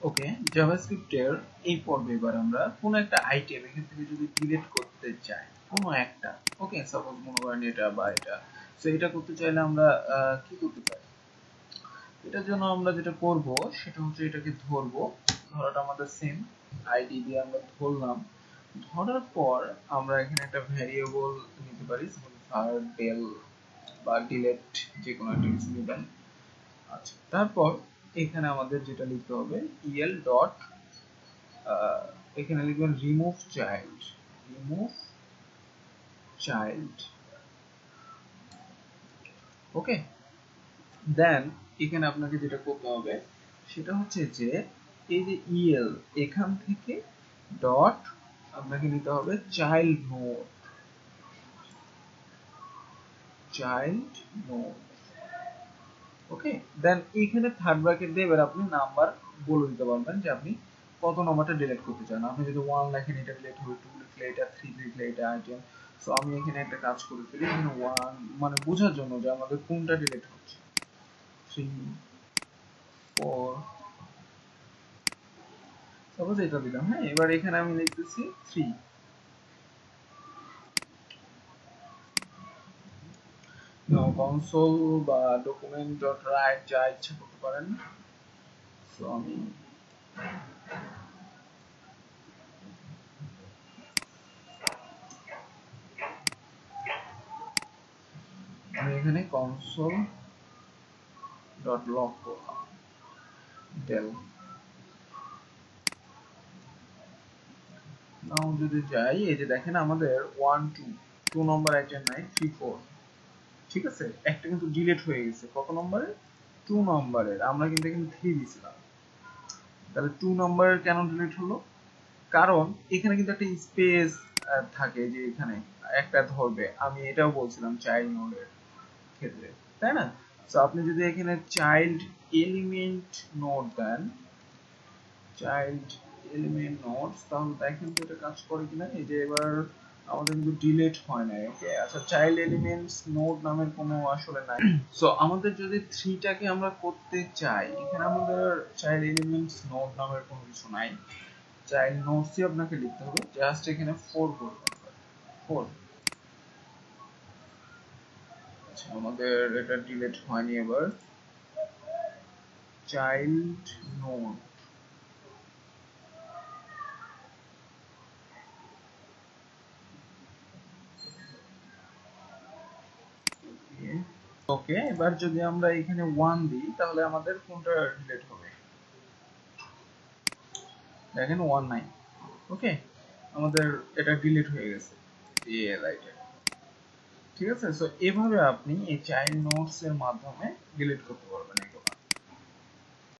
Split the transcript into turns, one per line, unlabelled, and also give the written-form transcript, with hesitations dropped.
ওকে, জাভাস্ক্রিপ্টের এই পর্বে এবার আমরা কোন একটা আইটেম এখান থেকে যদি ডিলিট করতে চাই, কোনো একটা, ওকে, সাপোজ মনে করেন এটা বা এটা, সো এটা করতে চাইলে আমরা কি করতে পারি? এটার জন্য আমরা যেটা করব সেটা হচ্ছে এটাকে ধরবো, ধরাটা আমাদের সেম আইডি দিয়ে আমরা ধরলাম, ধরার পর আমরা এখানে একটা ভ্যারিয়েবল নিতে পারি, var del বা ডিলিট, যে কোনো একটা কিছু নেবেন। আচ্ছা, তারপর এখানে আমাদের যেটা লিখতে হবে el ডট, এখানে লিখবেন রিমুভ চাইল্ড, রিমুভ চাইল্ড, ওকে। দেন এখানে আপনাকে যেটা করতে হবে সেটা হচ্ছে যে এই যে el এখান থেকে ডট আপনাকে নিতে হবে চাইল্ড নোড, চাইল্ড নোড, ওকে। দেন এইখানে থার্ড ব্র্যাকেট দিয়ে এবার আপনি নাম্বার বলে দিতে পারবেন যে আপনি কত নাম্বারটা ডিলিট করতে চান। আপনি যদি 1 লেখেন এটা ডিলিট হবে, 2 লিখলে এটা, 3 লিখলে এটা আইটেম। সো আমি এখানে একটা কাজ করে ফেলি, এখানে 1 মানে বোঝার জন্য যে আমাদের কোনটা ডিলিট হচ্ছে, 3 4 সাপোজ এটা দিলাম। হ্যাঁ, এবার এখানে আমি লিখতেছি 3। কনসোল বা ডকুমেন্ট ডট রাইট যা ইচ্ছা করতে পারেন। সো আমি এখানে কনসোল ডট লগ করলাম, ডেল। নাও যদি যাই, এই যে দেখেন আমাদের 1 2 নম্বর আইটেম নাই, 3 4, ঠিক আছে, একটা কিন্তু ডিলিট হয়ে গেছে। কত নম্বরে? 2 নম্বরের। আমরা কিন্তু এখানে 3 দিছিলাম, তাহলে 2 নম্বরের কেন ডিলিট হলো? কারণ এখানে কিন্তু একটা স্পেস থাকে, যে এখানে একটা ধরবে, আমি এটাও বলছিলাম চাইল্ড নোডের ক্ষেত্রে, তাই না? সো আপনি যদি এখানে চাইল্ড এলিমেন্ট নোড দেন, চাইল্ড এলিমেন্ট নোডস, তাহলে দেখেন তো এটা কাজ করে কিনা। এই যে এবার আমাদের কিন্তু ডিলিট হয় নাই, ওকে। আচ্ছা, চাইল্ড এলিমেন্টস নোড নামের কোনো আসলে নাই। সো আমাদের যদি 3 টাকে আমরা করতে চাই, এখানে আমাদের চাইল্ড এলিমেন্টস নোড নামের কোনো কিছু নাই, চাইল্ড নোডসই আপনাকে লিখতে হবে। জাস্ট এখানে 4 করবেন, 4। আচ্ছা, আমাদের এটা ডিলিট হয়নি। এবার চাইল্ড নোড, ওকে। এবার যদি আমরা এখানে 1 দিই তাহলে আমাদের কোনটা ডিলিট হবে? দেখেন 1 নাই, ওকে, আমাদের এটা ডিলিট হয়ে গেছে এই লাইটে, ঠিক আছে। সো এভাবে আপনি এই চাইল্ড নোডস এর মাধ্যমে ডিলিট করতে পারবেন।